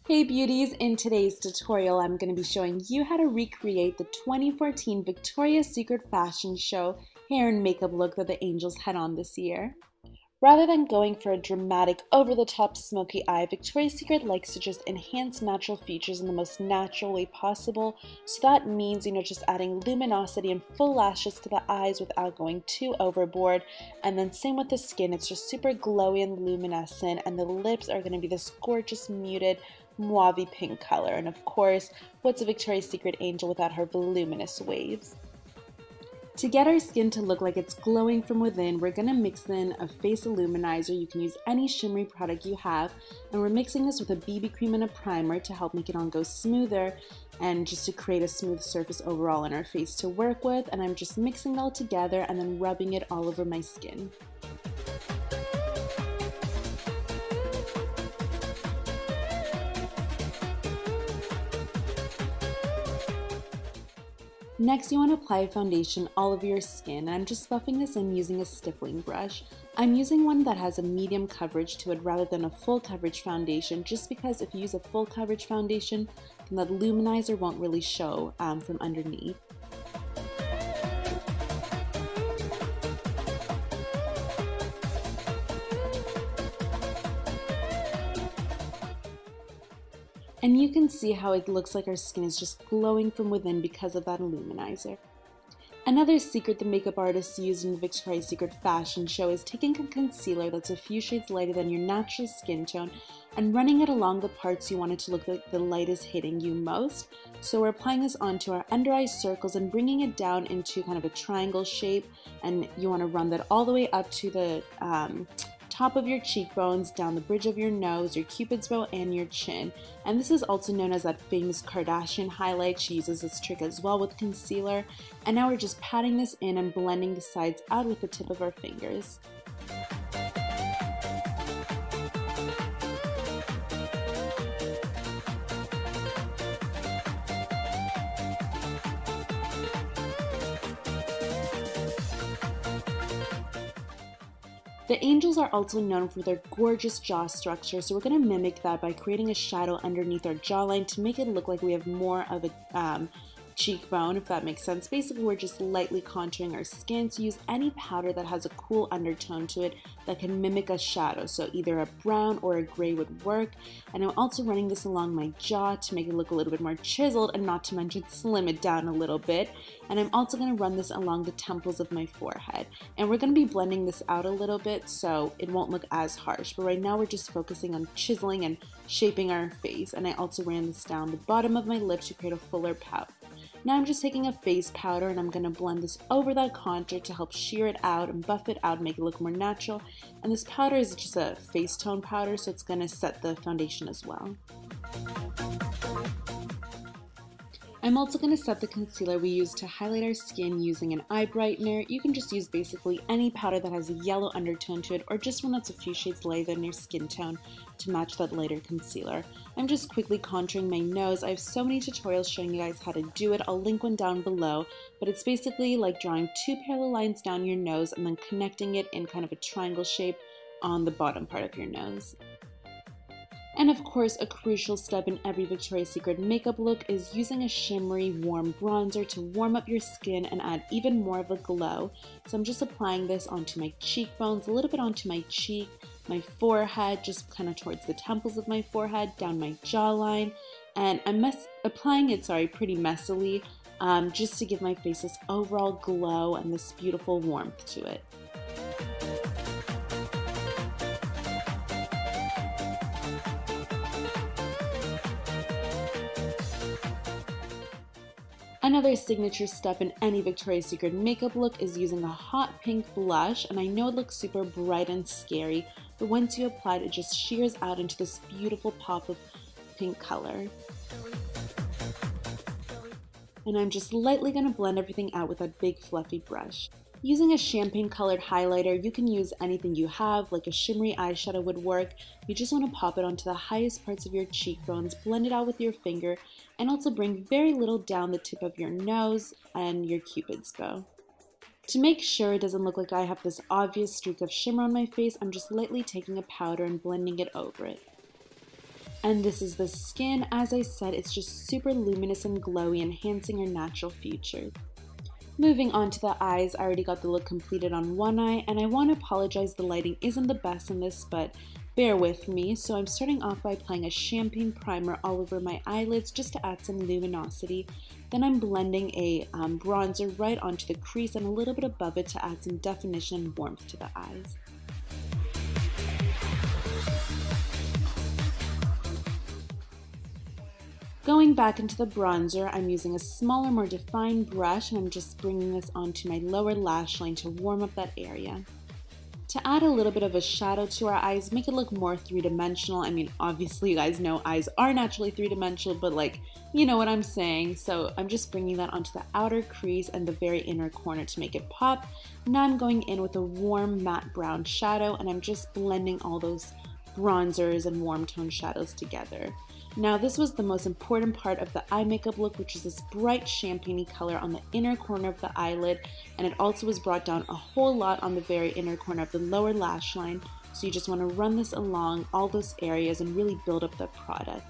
Hey beauties, in today's tutorial I'm going to be showing you how to recreate the 2014 Victoria's Secret fashion show hair and makeup look that the angels had on this year. Rather than going for a dramatic, over-the-top smoky eye, Victoria's Secret likes to just enhance natural features in the most natural way possible. So that means, just adding luminosity and full lashes to the eyes without going too overboard. And then same with the skin, it's just super glowy and luminescent, and the lips are going to be this gorgeous muted mauve pink color. And of course, what's a Victoria's Secret angel without her voluminous waves? To get our skin to look like it's glowing from within, we're going to mix in a face illuminizer. You can use any shimmery product you have, and we're mixing this with a BB cream and a primer to help make it on go smoother and just to create a smooth surface overall on our face to work with. And I'm just mixing it all together and then rubbing it all over my skin. Next, you want to apply a foundation all over your skin. I'm just buffing this in using a stippling brush. I'm using one that has a medium coverage to it rather than a full coverage foundation, just because if you use a full coverage foundation, then the luminizer won't really show from underneath. And you can see how it looks like our skin is just glowing from within because of that illuminizer. Another secret the makeup artists used in the Victoria's Secret fashion show is taking a concealer that's a few shades lighter than your natural skin tone and running it along the parts you want it to look like the light is hitting you most. So we're applying this onto our under eye circles and bringing it down into kind of a triangle shape, and you want to run that all the way up to the top of your cheekbones, down the bridge of your nose, your cupid's bow, and your chin. And this is also known as that famous Kardashian highlight. She uses this trick as well with concealer. And now we're just patting this in and blending the sides out with the tip of our fingers. The angels are also known for their gorgeous jaw structure, so we're going to mimic that by creating a shadow underneath our jawline to make it look like we have more of a cheekbone, if that makes sense. Basically, we're just lightly contouring our skin, so use any powder that has a cool undertone to it that can mimic a shadow, so either a brown or a gray would work. And I'm also running this along my jaw to make it look a little bit more chiseled, and not to mention slim it down a little bit. And I'm also going to run this along the temples of my forehead. And we're going to be blending this out a little bit so it won't look as harsh, but right now we're just focusing on chiseling and shaping our face. And I also ran this down the bottom of my lips to create a fuller pout. Now I'm just taking a face powder and I'm going to blend this over that contour to help sheer it out and buff it out, make it look more natural. And this powder is just a face tone powder, so it's going to set the foundation as well. I'm also going to set the concealer we use to highlight our skin using an eye brightener. You can just use basically any powder that has a yellow undertone to it, or just one that's a few shades lighter than your skin tone to match that lighter concealer. I'm just quickly contouring my nose. I have so many tutorials showing you guys how to do it. I'll link one down below, but it's basically like drawing two parallel lines down your nose and then connecting it in kind of a triangle shape on the bottom part of your nose. And of course, a crucial step in every Victoria's Secret makeup look is using a shimmery, warm bronzer to warm up your skin and add even more of a glow. So I'm just applying this onto my cheekbones, a little bit onto my cheek, my forehead, just kind of towards the temples of my forehead, down my jawline. And I'm applying it, pretty messily, just to give my face this overall glow and this beautiful warmth to it. Another signature step in any Victoria's Secret makeup look is using a hot pink blush, and I know it looks super bright and scary, but once you apply it, it just sheers out into this beautiful pop of pink color. And I'm just lightly going to blend everything out with a big fluffy brush. Using a champagne colored highlighter, you can use anything you have, like a shimmery eyeshadow would work. You just want to pop it onto the highest parts of your cheekbones, blend it out with your finger, and also bring very little down the tip of your nose and your cupid's bow. To make sure it doesn't look like I have this obvious streak of shimmer on my face, I'm just lightly taking a powder and blending it over it. And this is the skin. As I said, it's just super luminous and glowy, enhancing her natural features. Moving on to the eyes, I already got the look completed on one eye, and I want to apologize, the lighting isn't the best in this, but bear with me. So I'm starting off by applying a champagne primer all over my eyelids just to add some luminosity. Then I'm blending a bronzer right onto the crease and a little bit above it to add some definition and warmth to the eyes. Going back into the bronzer, I'm using a smaller, more defined brush, and I'm just bringing this onto my lower lash line to warm up that area. To add a little bit of a shadow to our eyes, make it look more three-dimensional. I mean, obviously you guys know eyes are naturally three-dimensional, but like, you know what I'm saying. So I'm just bringing that onto the outer crease and the very inner corner to make it pop. Now I'm going in with a warm matte brown shadow, and I'm just blending all those bronzers and warm tone shadows together. Now this was the most important part of the eye makeup look, which is this bright champagne-y color on the inner corner of the eyelid, and it also was brought down a whole lot on the very inner corner of the lower lash line, so you just want to run this along all those areas and really build up the product.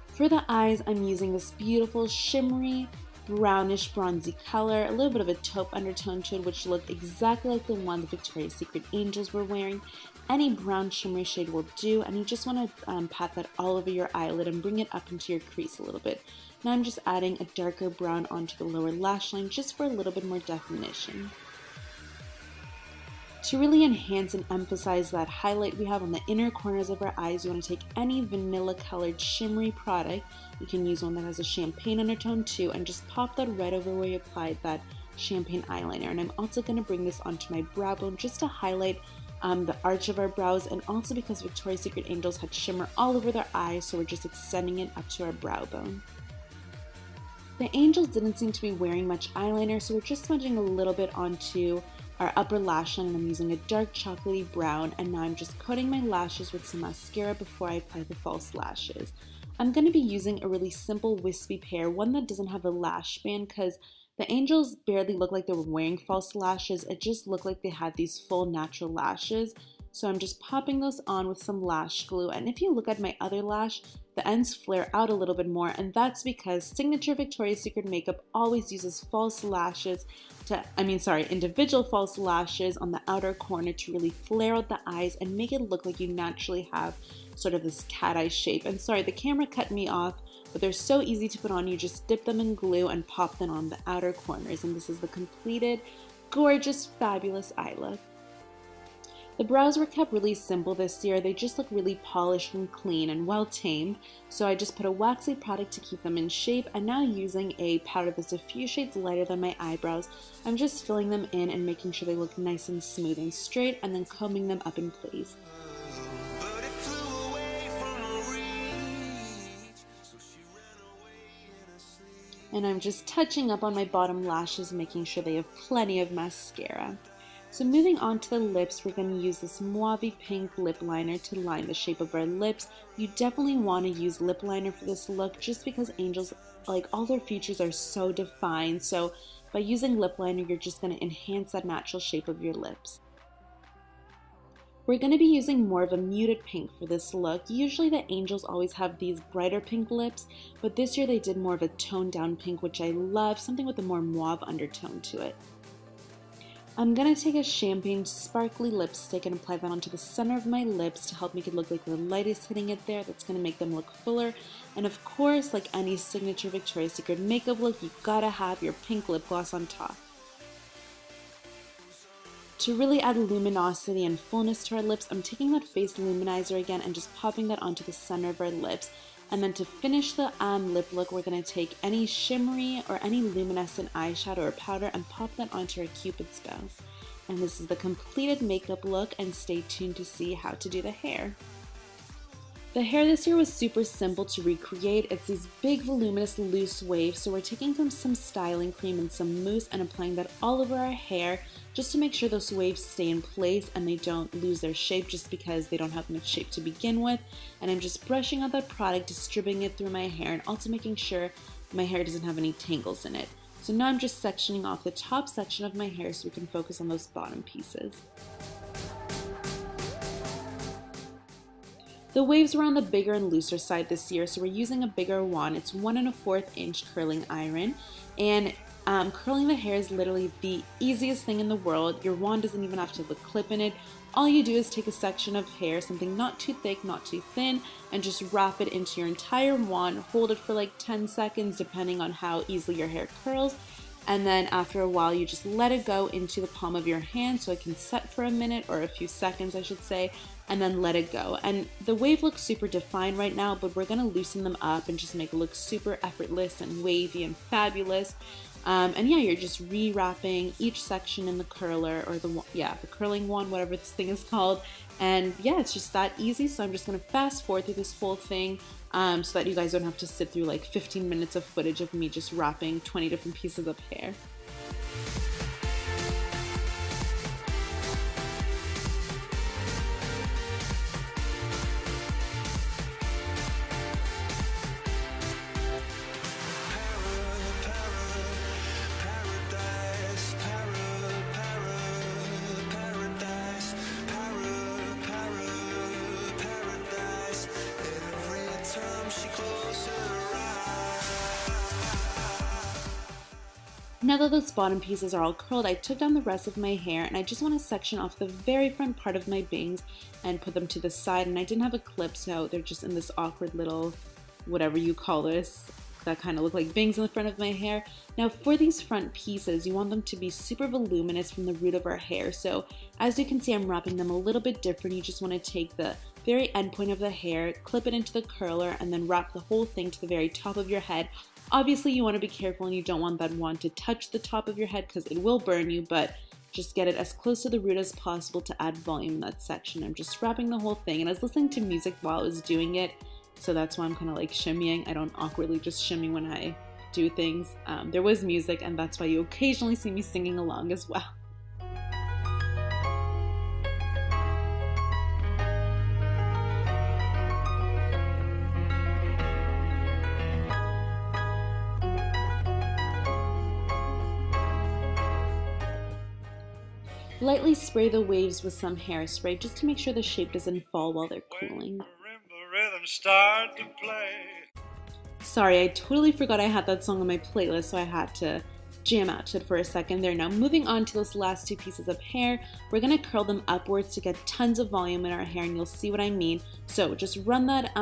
For the eyes, I'm using this beautiful shimmery brownish bronzy color, a little bit of a taupe undertone to it, which looked exactly like the one the Victoria's Secret Angels were wearing. Any brown shimmery shade will do, and you just want to pat that all over your eyelid and bring it up into your crease a little bit. Now I'm just adding a darker brown onto the lower lash line just for a little bit more definition. To really enhance and emphasize that highlight we have on the inner corners of our eyes, you want to take any vanilla colored shimmery product. You can use one that has a champagne undertone too, and just pop that right over where you applied that champagne eyeliner. And I'm also going to bring this onto my brow bone just to highlight the arch of our brows, and also because Victoria's Secret Angels had shimmer all over their eyes, so we're just extending it up to our brow bone. The angels didn't seem to be wearing much eyeliner, so we're just smudging a little bit onto our upper lash line, and I'm using a dark chocolatey brown, and now I'm just coating my lashes with some mascara before I apply the false lashes. I'm going to be using a really simple wispy pair, one that doesn't have a lash band, because the angels barely looked like they were wearing false lashes. It just looked like they had these full natural lashes. So I'm just popping those on with some lash glue. And if you look at my other lash, the ends flare out a little bit more. And that's because signature Victoria's Secret makeup always uses individual false lashes on the outer corner to really flare out the eyes and make it look like you naturally have sort of this cat eye shape. And sorry, the camera cut me off, but they're so easy to put on. You just dip them in glue and pop them on the outer corners, and this is the completed, gorgeous, fabulous eye look. The brows were kept really simple this year. They just look really polished and clean and well tamed, so I just put a waxy product to keep them in shape, and now using a powder that's a few shades lighter than my eyebrows, I'm just filling them in and making sure they look nice and smooth and straight, and then combing them up in place. And I'm just touching up on my bottom lashes, making sure they have plenty of mascara. So moving on to the lips, we're going to use this mauve pink lip liner to line the shape of our lips. You definitely want to use lip liner for this look just because angels, like all their features are so defined. So by using lip liner, you're just going to enhance that natural shape of your lips. We're going to be using more of a muted pink for this look. Usually the angels always have these brighter pink lips, but this year they did more of a toned down pink, which I love, something with a more mauve undertone to it. I'm going to take a champagne sparkly lipstick and apply that onto the center of my lips to help make it look like the light is hitting it there. That's going to make them look fuller. And of course, like any signature Victoria's Secret makeup look, you gotta have your pink lip gloss on top. To really add luminosity and fullness to our lips, I'm taking that face luminizer again and just popping that onto the center of our lips. And then to finish the lip look, we're going to take any shimmery or any luminescent eyeshadow or powder and pop that onto our Cupid's bow. And this is the completed makeup look, and stay tuned to see how to do the hair. The hair this year was super simple to recreate. It's these big voluminous loose waves, so we're taking some styling cream and some mousse and applying that all over our hair just to make sure those waves stay in place and they don't lose their shape just because they don't have much shape to begin with. And I'm just brushing out that product, distributing it through my hair, and also making sure my hair doesn't have any tangles in it. So now I'm just sectioning off the top section of my hair so we can focus on those bottom pieces. The waves were on the bigger and looser side this year, so we're using a bigger wand. It's 1 1/4 inch curling iron, and curling the hair is literally the easiest thing in the world. Your wand doesn't even have to have a clip in it. All you do is take a section of hair, something not too thick, not too thin, and just wrap it into your entire wand. Hold it for like 10 seconds depending on how easily your hair curls. And then after a while, you just let it go into the palm of your hand so it can set for a minute, or a few seconds I should say, and then let it go. And the wave looks super defined right now, but we're gonna loosen them up and just make it look super effortless and wavy and fabulous. And yeah, you're just re-wrapping each section in the curler, or the curling wand, whatever this thing is called. And yeah, it's just that easy. So I'm just gonna fast forward through this whole thing so that you guys don't have to sit through like 15 minutes of footage of me just wrapping 20 different pieces of hair. Now that those bottom pieces are all curled, I took down the rest of my hair, and I just want to section off the very front part of my bangs and put them to the side. And I didn't have a clip, so they're just in this awkward little, whatever you call this, that kind of look like bangs in the front of my hair. Now for these front pieces, you want them to be super voluminous from the root of our hair. So as you can see, I'm wrapping them a little bit different. You just want to take the very end point of the hair, clip it into the curler, and then wrap the whole thing to the very top of your head. Obviously you want to be careful and you don't want that wand to touch the top of your head because it will burn you, but just get it as close to the root as possible to add volume in that section. I'm just wrapping the whole thing, and I was listening to music while I was doing it, so that's why I'm kind of like shimmying. I don't awkwardly just shimmy when I do things. There was music, and that's why you occasionally see me singing along as well. Lightly spray the waves with some hairspray just to make sure the shape doesn't fall while they're cooling. Sorry, I totally forgot I had that song on my playlist, so I had to jam out to it for a second there. Now moving on to those last two pieces of hair, we're going to curl them upwards to get tons of volume in our hair, and you'll see what I mean. So just run that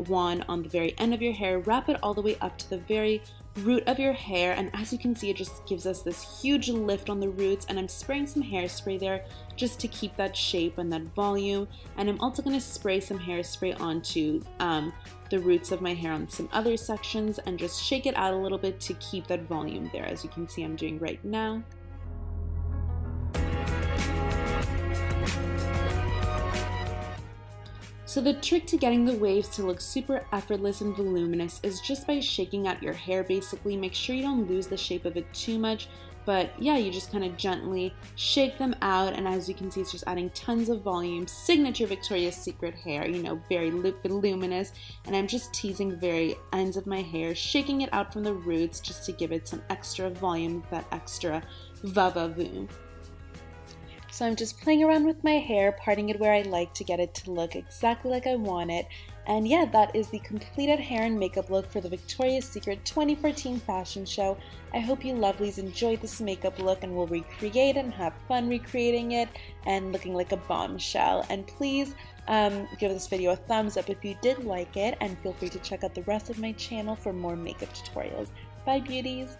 wand on the very end of your hair, wrap it all the way up to the very root of your hair, and as you can see, it just gives us this huge lift on the roots, and I'm spraying some hairspray there just to keep that shape and that volume. And I'm also going to spray some hairspray onto the roots of my hair on some other sections and just shake it out a little bit to keep that volume there, as you can see I'm doing right now. So the trick to getting the waves to look super effortless and voluminous is just by shaking out your hair basically. Make sure you don't lose the shape of it too much, but yeah, you just kind of gently shake them out, and as you can see, it's just adding tons of volume. Signature Victoria's Secret hair, you know, very voluminous, and I'm just teasing the very ends of my hair, shaking it out from the roots just to give it some extra volume, that extra va-va-voom. So I'm just playing around with my hair, parting it where I like to get it to look exactly like I want it. And yeah, that is the completed hair and makeup look for the Victoria's Secret 2014 fashion show. I hope you lovelies enjoyed this makeup look and will recreate and have fun recreating it and looking like a bombshell. And please give this video a thumbs up if you did like it, and feel free to check out the rest of my channel for more makeup tutorials. Bye beauties!